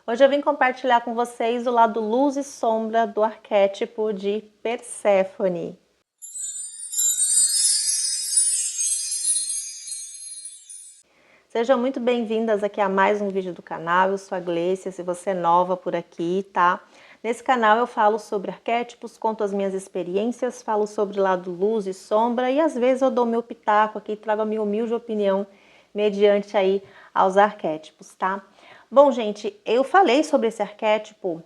Hoje eu vim compartilhar com vocês o lado luz e sombra do arquétipo de Perséfone. Sejam muito bem-vindas aqui a mais um vídeo do canal. Eu sou a Gleicia, se você é nova por aqui, tá? Nesse canal eu falo sobre arquétipos, conto as minhas experiências, falo sobre lado luz e sombra e às vezes eu dou meu pitaco aqui, trago a minha humilde opinião mediante aí aos arquétipos, tá? Bom, gente, eu falei sobre esse arquétipo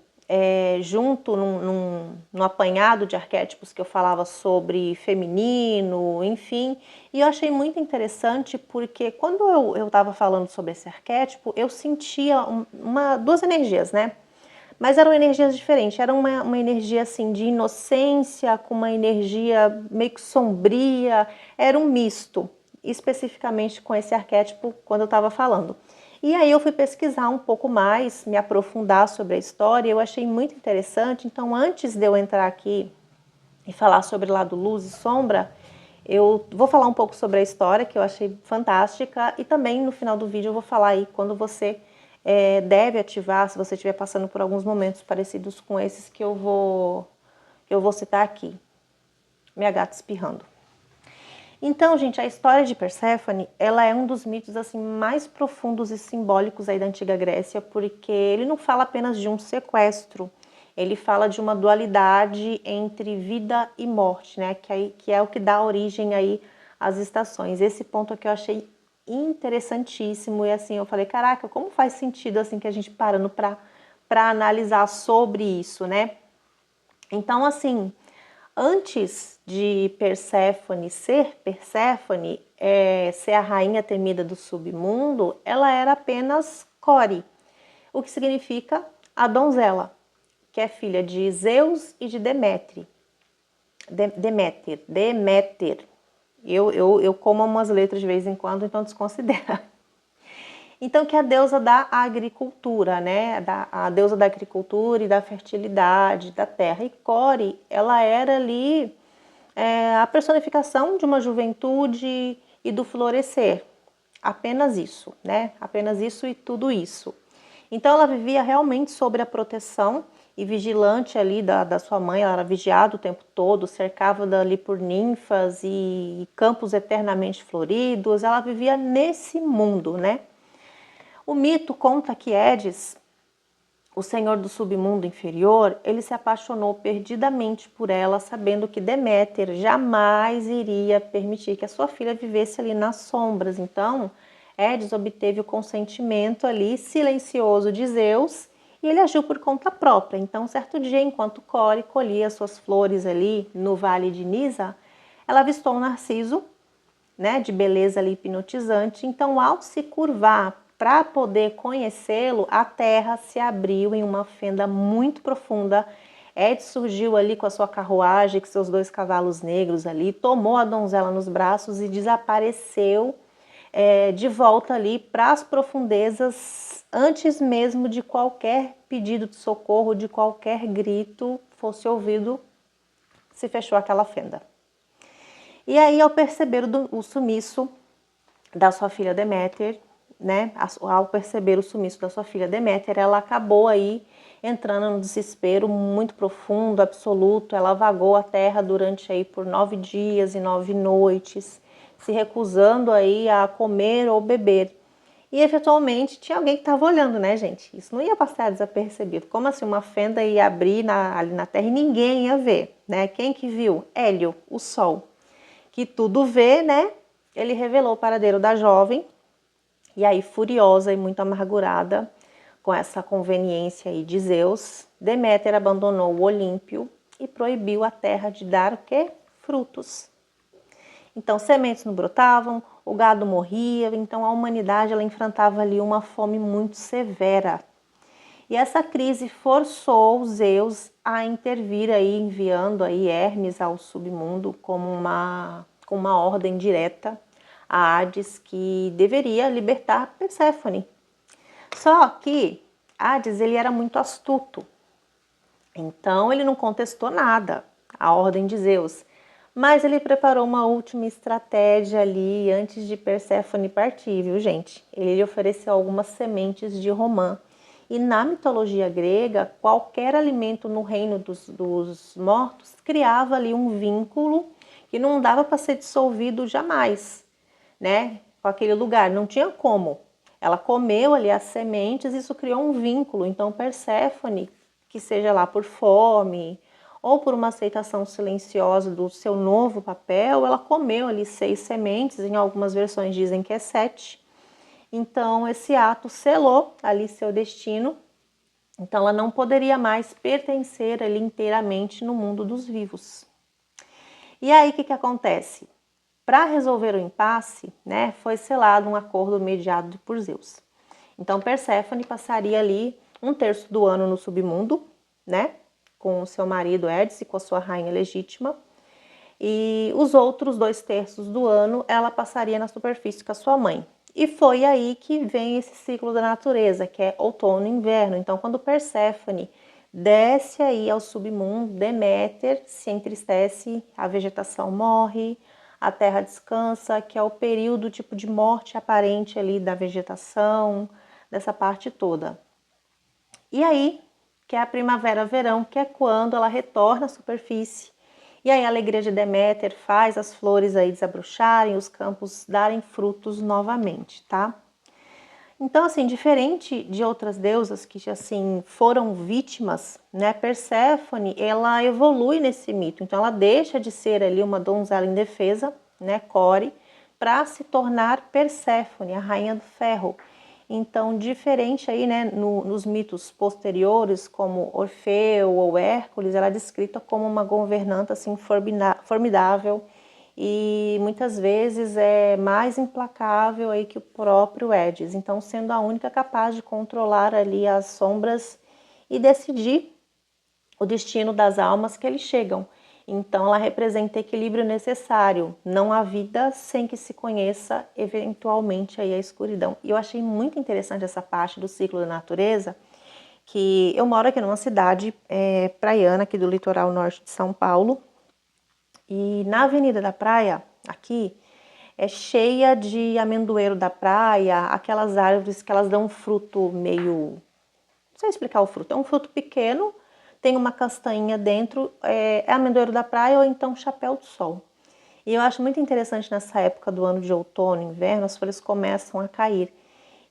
junto num apanhado de arquétipos que eu falava sobre feminino, enfim, e eu achei muito interessante porque quando eu estava falando sobre esse arquétipo, eu sentia duas energias, né? Mas eram energias diferentes, era uma energia assim de inocência, com uma energia meio que sombria, era um misto, especificamente com esse arquétipo quando eu estava falando. E aí eu fui pesquisar um pouco mais, me aprofundar sobre a história, eu achei muito interessante, então antes de eu entrar aqui e falar sobre lado luz e sombra, eu vou falar um pouco sobre a história, que eu achei fantástica, e também no final do vídeo eu vou falar aí quando você deve ativar, se você estiver passando por alguns momentos parecidos com esses que eu vou citar aqui. Minha gata espirrando. Então, gente, a história de Perséfone, ela é um dos mitos assim mais profundos e simbólicos aí da antiga Grécia, porque ele não fala apenas de um sequestro, ele fala de uma dualidade entre vida e morte, né? Que é o que dá origem aí às estações. Esse ponto aqui eu achei interessantíssimo e assim eu falei, caraca, como faz sentido assim que a gente parando para analisar sobre isso, né? Então, assim, antes de Perséfone ser Perséfone, ser a rainha temida do submundo, ela era apenas Core, o que significa a donzela, que é filha de Zeus e de Deméter. Eu como umas letras de vez em quando, então desconsidera. Então, que é a deusa da agricultura, né? A deusa da agricultura e da fertilidade, da terra. E Core, ela era ali a personificação de uma juventude e do florescer. Apenas isso, né? Apenas isso e tudo isso. Então, ela vivia realmente sob a proteção e vigilante ali da sua mãe, ela era vigiada o tempo todo, cercava dali por ninfas e campos eternamente floridos, ela vivia nesse mundo, né? O mito conta que Hades, o senhor do submundo inferior, ele se apaixonou perdidamente por ela, sabendo que Deméter jamais iria permitir que a sua filha vivesse ali nas sombras. Então, Hades obteve o consentimento ali silencioso de Zeus e ele agiu por conta própria. Então, certo dia, enquanto Core colhia suas flores ali no vale de Nisa, ela avistou um narciso, né, de beleza ali hipnotizante. Então, ao se curvar para poder conhecê-lo, a terra se abriu em uma fenda muito profunda. Ed surgiu ali com a sua carruagem, com seus 2 cavalos negros ali, tomou a donzela nos braços e desapareceu de volta ali para as profundezas, antes mesmo de qualquer pedido de socorro, de qualquer grito fosse ouvido, se fechou aquela fenda. E aí, ao perceber o sumiço da sua filha Deméter, né, ao perceber o sumiço da sua filha Deméter, ela acabou aí entrando no desespero muito profundo, absoluto. Ela vagou a terra durante aí por 9 dias e 9 noites, se recusando aí a comer ou beber. E eventualmente tinha alguém que estava olhando, né, gente? Isso não ia passar desapercebido. Como assim uma fenda ia abrir ali na terra e ninguém ia ver, né? Quem que viu? Hélio, o sol, que tudo vê, né? Ele revelou o paradeiro da jovem. E aí, furiosa e muito amargurada com essa conveniência aí de Zeus, Deméter abandonou o Olímpio e proibiu a terra de dar o quê? Frutos. Então, sementes não brotavam, o gado morria, então a humanidade ela enfrentava ali uma fome muito severa. E essa crise forçou Zeus a intervir aí, enviando aí Hermes ao submundo com uma ordem direta a Hades, que deveria libertar Perséfone. Só que Hades ele era muito astuto, então ele não contestou nada à ordem de Zeus, mas ele preparou uma última estratégia ali antes de Perséfone partir, viu, gente? Ele lhe ofereceu algumas sementes de romã E na mitologia grega, qualquer alimento no reino dos mortos criava ali um vínculo que não dava para ser dissolvido jamais, né? Com aquele lugar, não tinha como. Ela comeu ali as sementes, isso criou um vínculo. Então Perséfone, que seja lá por fome ou por uma aceitação silenciosa do seu novo papel, ela comeu ali 6 sementes, em algumas versões dizem que é 7. Então esse ato selou ali seu destino. Então ela não poderia mais pertencer ali inteiramente no mundo dos vivos. E aí o que acontece? Para resolver o impasse, né, foi selado um acordo mediado por Zeus. Então Perséfone passaria ali 1/3 do ano no submundo, né, com o seu marido Édice e com a sua rainha legítima, e os outros 2/3 do ano ela passaria na superfície com a sua mãe. E foi aí que vem esse ciclo da natureza, que é outono e inverno. Então, quando Perséfone desce aí ao submundo, Deméter se entristece, a vegetação morre, a terra descansa, que é o período tipo de morte aparente ali da vegetação, dessa parte toda. E aí, que é a primavera-verão, que é quando ela retorna à superfície. E aí a alegria de Deméter faz as flores aí desabrocharem, os campos darem frutos novamente, tá? Então, assim, diferente de outras deusas que, assim, foram vítimas, né? Perséfone, ela evolui nesse mito. Então, ela deixa de ser ali uma donzela indefesa, né? Core, para se tornar Perséfone, a rainha do ferro. Então, diferente aí, né, nos mitos posteriores, como Orfeu ou Hércules, ela é descrita como uma governanta assim formidável e muitas vezes é mais implacável aí que o próprio Hades. Então, sendo a única capaz de controlar ali as sombras e decidir o destino das almas que eles chegam. Então, ela representa o equilíbrio necessário. Não há vida sem que se conheça eventualmente aí a escuridão. E eu achei muito interessante essa parte do ciclo da natureza, que eu moro aqui numa cidade praiana, aqui do litoral norte de São Paulo, e na Avenida da Praia, aqui, é cheia de amendoeiro da praia, aquelas árvores que elas dão um fruto meio... Não sei explicar o fruto, é um fruto pequeno, tem uma castanha dentro, é amendoeiro da praia ou então chapéu do sol. E eu acho muito interessante nessa época do ano de outono, inverno, as folhas começam a cair.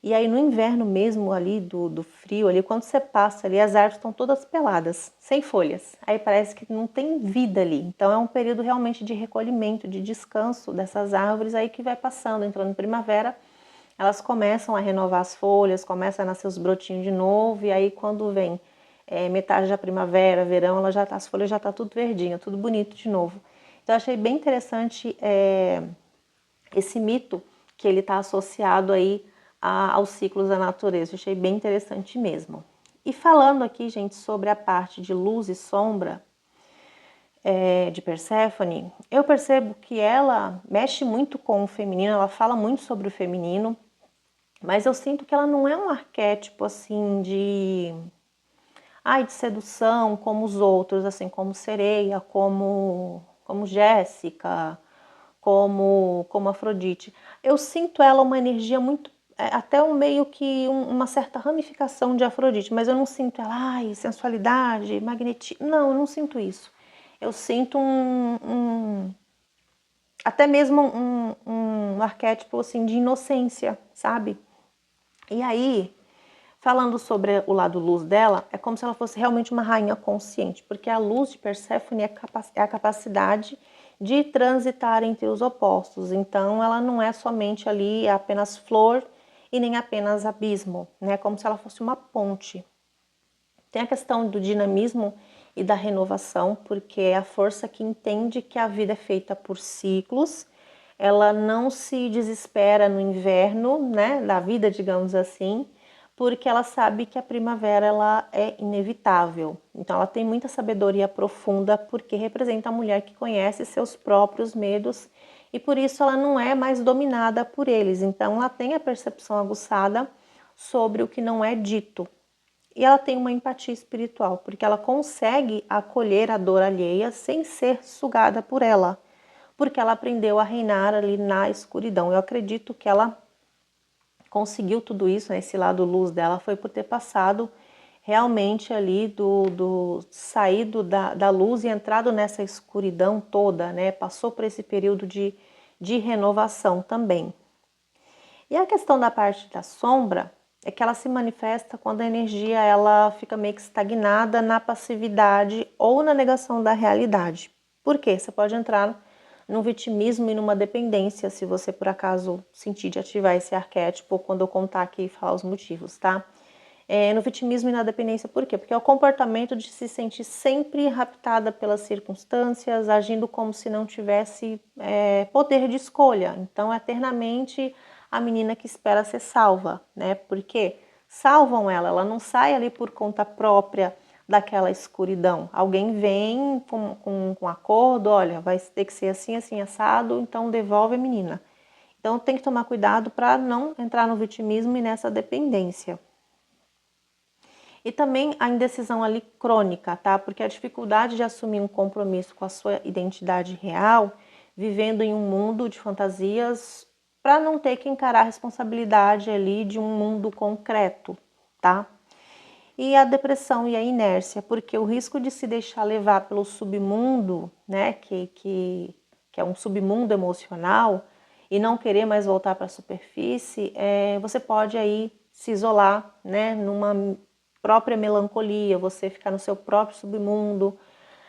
E aí no inverno mesmo ali, do frio ali, quando você passa ali, as árvores estão todas peladas, sem folhas. Aí parece que não tem vida ali. Então é um período realmente de recolhimento, de descanso dessas árvores aí que vai passando, entrando em primavera, elas começam a renovar as folhas, começam a nascer os brotinhos de novo, e aí quando vem metade da primavera, verão, as folhas já tá tudo verdinha, tudo bonito de novo. Então eu achei bem interessante esse mito que ele está associado aí aos ciclos da natureza. Eu achei bem interessante mesmo. E falando aqui, gente, sobre a parte de luz e sombra de Perséfone, eu percebo que ela mexe muito com o feminino, ela fala muito sobre o feminino, mas eu sinto que ela não é um arquétipo assim de sedução como os outros, assim como Sereia, como Jéssica, como Afrodite. Eu sinto ela uma energia muito, até um meio que uma certa ramificação de Afrodite, mas eu não sinto ela, sensualidade, magnetismo. Não, eu não sinto isso. Eu sinto até mesmo um arquétipo assim de inocência, sabe? E aí, falando sobre o lado luz dela, é como se ela fosse realmente uma rainha consciente, porque a luz de Perséfone é a capacidade de transitar entre os opostos. Então, ela não é somente ali apenas flor e nem apenas abismo, né? Como se ela fosse uma ponte. Tem a questão do dinamismo e da renovação, porque é a força que entende que a vida é feita por ciclos. Ela não se desespera no inverno, né, da vida, digamos assim, porque ela sabe que a primavera ela é inevitável. Então ela tem muita sabedoria profunda porque representa a mulher que conhece seus próprios medos e por isso ela não é mais dominada por eles. Então ela tem a percepção aguçada sobre o que não é dito. E ela tem uma empatia espiritual, porque ela consegue acolher a dor alheia sem ser sugada por ela, porque ela aprendeu a reinar ali na escuridão. Eu acredito que ela conseguiu tudo isso, né, esse lado luz dela, foi por ter passado realmente ali saído da luz e entrado nessa escuridão toda, né? Passou por esse período de renovação também. E a questão da parte da sombra é que ela se manifesta quando a energia ela fica meio que estagnada na passividade ou na negação da realidade. Por quê? Você pode entrar num vitimismo e numa dependência, se você por acaso sentir de ativar esse arquétipo quando eu contar aqui e falar os motivos, tá? No vitimismo e na dependência, por quê? Porque é o comportamento de se sentir sempre raptada pelas circunstâncias, agindo como se não tivesse poder de escolha. Então, eternamente a menina que espera ser salva, né? Porque salvam ela não sai ali por conta própria daquela escuridão. Alguém vem com acordo, olha, vai ter que ser assim, assim, assado, então devolve a menina. Então tem que tomar cuidado para não entrar no vitimismo e nessa dependência. E também a indecisão ali crônica, tá? Porque a dificuldade de assumir um compromisso com a sua identidade real, vivendo em um mundo de fantasias, para não ter que encarar a responsabilidade ali de um mundo concreto, tá? E a depressão e a inércia, porque o risco de se deixar levar pelo submundo, né, que é um submundo emocional, e não querer mais voltar para a superfície, você pode aí se isolar, né, numa própria melancolia, você ficar no seu próprio submundo,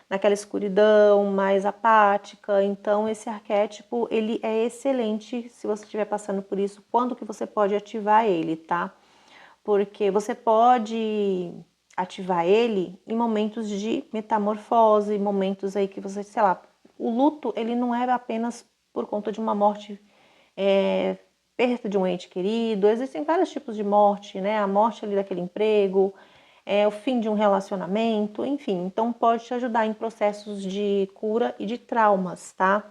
naquela escuridão mais apática. Então esse arquétipo, ele é excelente se você estiver passando por isso. Quando que você pode ativar ele, tá? Porque você pode ativar ele em momentos de metamorfose, momentos aí que você, sei lá, o luto, ele não é apenas por conta de uma morte, perda de um ente querido, existem vários tipos de morte, né? A morte ali daquele emprego, o fim de um relacionamento, enfim. Então pode te ajudar em processos de cura e de traumas, tá?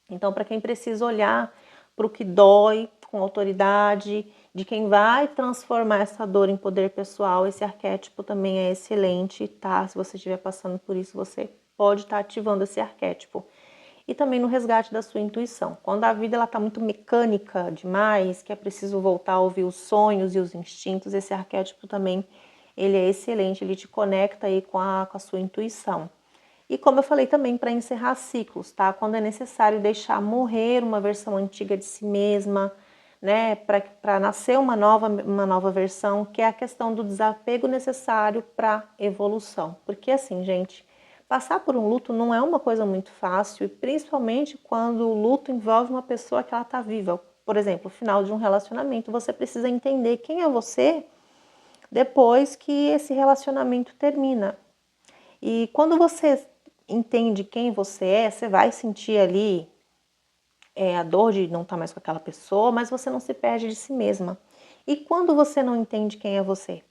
Então, para quem precisa olhar para o que dói com autoridade, de quem vai transformar essa dor em poder pessoal, esse arquétipo também é excelente, tá? Se você estiver passando por isso, você pode estar ativando esse arquétipo. E também no resgate da sua intuição. Quando a vida está muito mecânica demais, que é preciso voltar a ouvir os sonhos e os instintos, esse arquétipo também ele é excelente, ele te conecta aí com a sua intuição. E como eu falei também, para encerrar ciclos, tá? Quando é necessário deixar morrer uma versão antiga de si mesma, né? Para nascer uma nova versão, que é a questão do desapego necessário para evolução. Porque assim, gente, passar por um luto não é uma coisa muito fácil, e principalmente quando o luto envolve uma pessoa que ela está viva. Por exemplo, o final de um relacionamento, você precisa entender quem é você depois que esse relacionamento termina. E quando você entende quem você é, você vai sentir ali a dor de não estar mais com aquela pessoa, mas você não se perde de si mesma. E quando você não entende quem é você?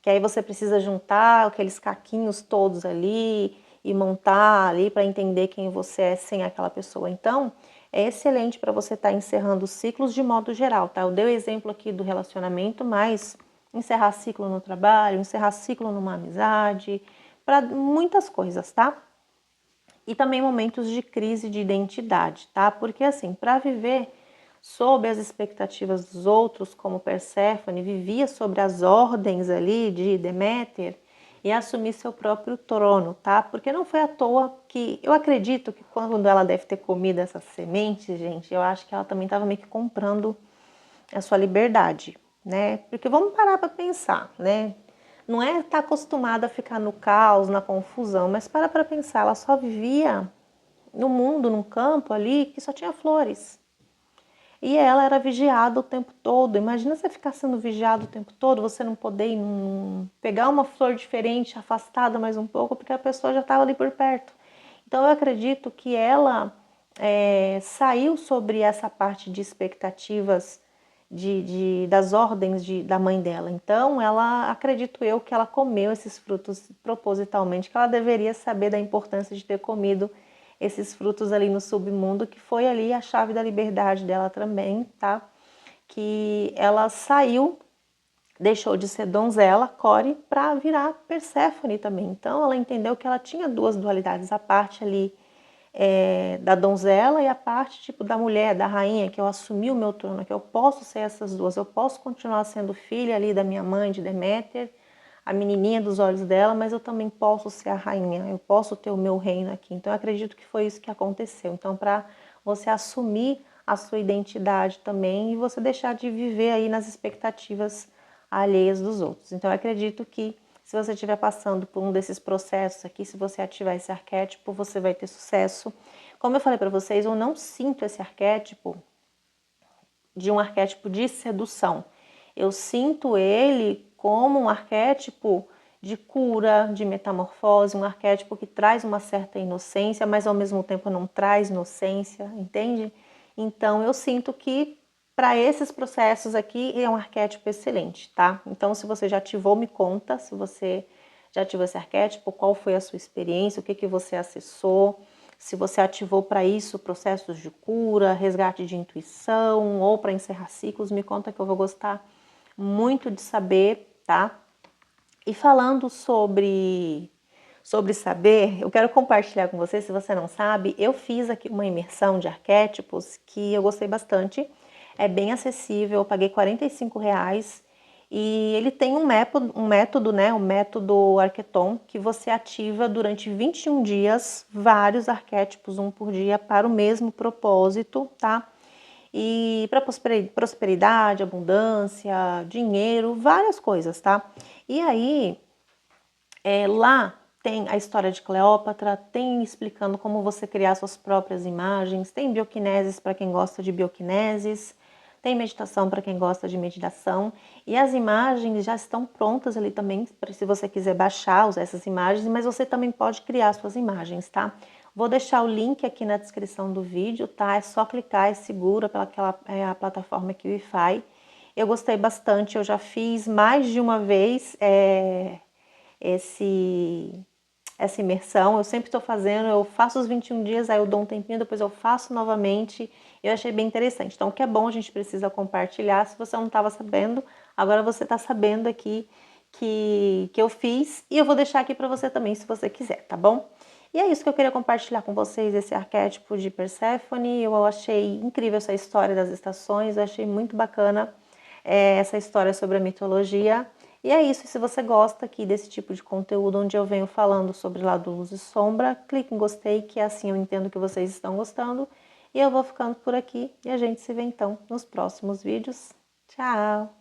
Que aí você precisa juntar aqueles caquinhos todos ali e montar ali para entender quem você é sem aquela pessoa. Então, é excelente para você estar encerrando ciclos de modo geral, tá? Eu dei o exemplo aqui do relacionamento, mas encerrar ciclo no trabalho, encerrar ciclo numa amizade, para muitas coisas, tá? E também momentos de crise de identidade, tá? Porque assim, para viver sob as expectativas dos outros, como Perséfone vivia sobre as ordens ali de Deméter e assumir seu próprio trono, tá? Porque não foi à toa que eu acredito que quando ela deve ter comido essas sementes, gente, eu acho que ela também estava meio que comprando a sua liberdade, né? Porque vamos parar para pensar, né? Não é estar acostumada a ficar no caos, na confusão, mas para pensar, ela só vivia no mundo, num campo ali que só tinha flores. E ela era vigiada o tempo todo. Imagina você ficar sendo vigiado o tempo todo, você não poder pegar uma flor diferente, afastada mais um pouco, porque a pessoa já estava ali por perto. Então eu acredito que ela saiu sobre essa parte de expectativas das ordens da mãe dela. Então ela, acredito eu, que ela comeu esses frutos propositalmente, que ela deveria saber da importância de ter comido esses frutos ali no submundo, que foi ali a chave da liberdade dela também, tá? Que ela saiu, deixou de ser donzela, Core, para virar Perséfone também. Então ela entendeu que ela tinha duas dualidades, a parte ali da donzela e a parte tipo da mulher, da rainha, que eu assumi o meu trono, que eu posso ser essas duas, eu posso continuar sendo filha ali da minha mãe, de Deméter, a menininha dos olhos dela, mas eu também posso ser a rainha, eu posso ter o meu reino aqui. Então eu acredito que foi isso que aconteceu. Então para você assumir a sua identidade também e você deixar de viver aí nas expectativas alheias dos outros. Então eu acredito que se você estiver passando por um desses processos aqui, se você ativar esse arquétipo, você vai ter sucesso. Como eu falei para vocês, eu não sinto esse arquétipo de um arquétipo de sedução. Eu sinto ele como um arquétipo de cura, de metamorfose, um arquétipo que traz uma certa inocência, mas ao mesmo tempo não traz inocência, entende? Então eu sinto que para esses processos aqui é um arquétipo excelente, tá? Então se você já ativou, me conta, se você já ativou esse arquétipo, qual foi a sua experiência, o que você acessou, se você ativou para isso processos de cura, resgate de intuição ou para encerrar ciclos, me conta que eu vou gostar muito de saber, tá? E falando sobre saber, eu quero compartilhar com você, se você não sabe, eu fiz aqui uma imersão de arquétipos que eu gostei bastante, é bem acessível, eu paguei R$ 45 e ele tem um método, né, o método Arqueton, que você ativa durante 21 dias, vários arquétipos, um por dia, para o mesmo propósito, tá? E para prosperidade, abundância, dinheiro, várias coisas, tá? E aí, lá tem a história de Cleópatra, tem explicando como você criar suas próprias imagens, tem bioquineses para quem gosta de bioquineses, tem meditação para quem gosta de meditação, e as imagens já estão prontas ali também, se você quiser baixar, usar essas imagens, mas você também pode criar suas imagens, tá? Vou deixar o link aqui na descrição do vídeo, tá? É só clicar, é segura pelaquela a plataforma aqui, o Wi-Fi. Eu gostei bastante, eu já fiz mais de uma vez essa imersão, eu sempre estou fazendo, eu faço os 21 dias, aí eu dou um tempinho, depois eu faço novamente, eu achei bem interessante. Então, o que é bom, a gente precisa compartilhar, se você não estava sabendo, agora você está sabendo aqui que eu fiz, e eu vou deixar aqui para você também, se você quiser, tá bom? E é isso que eu queria compartilhar com vocês, esse arquétipo de Perséfone. Eu achei incrível essa história das estações, eu achei muito bacana essa história sobre a mitologia. E é isso, e se você gosta aqui desse tipo de conteúdo onde eu venho falando sobre lado luz e sombra, clique em gostei, que assim eu entendo que vocês estão gostando. E eu vou ficando por aqui e a gente se vê então nos próximos vídeos. Tchau!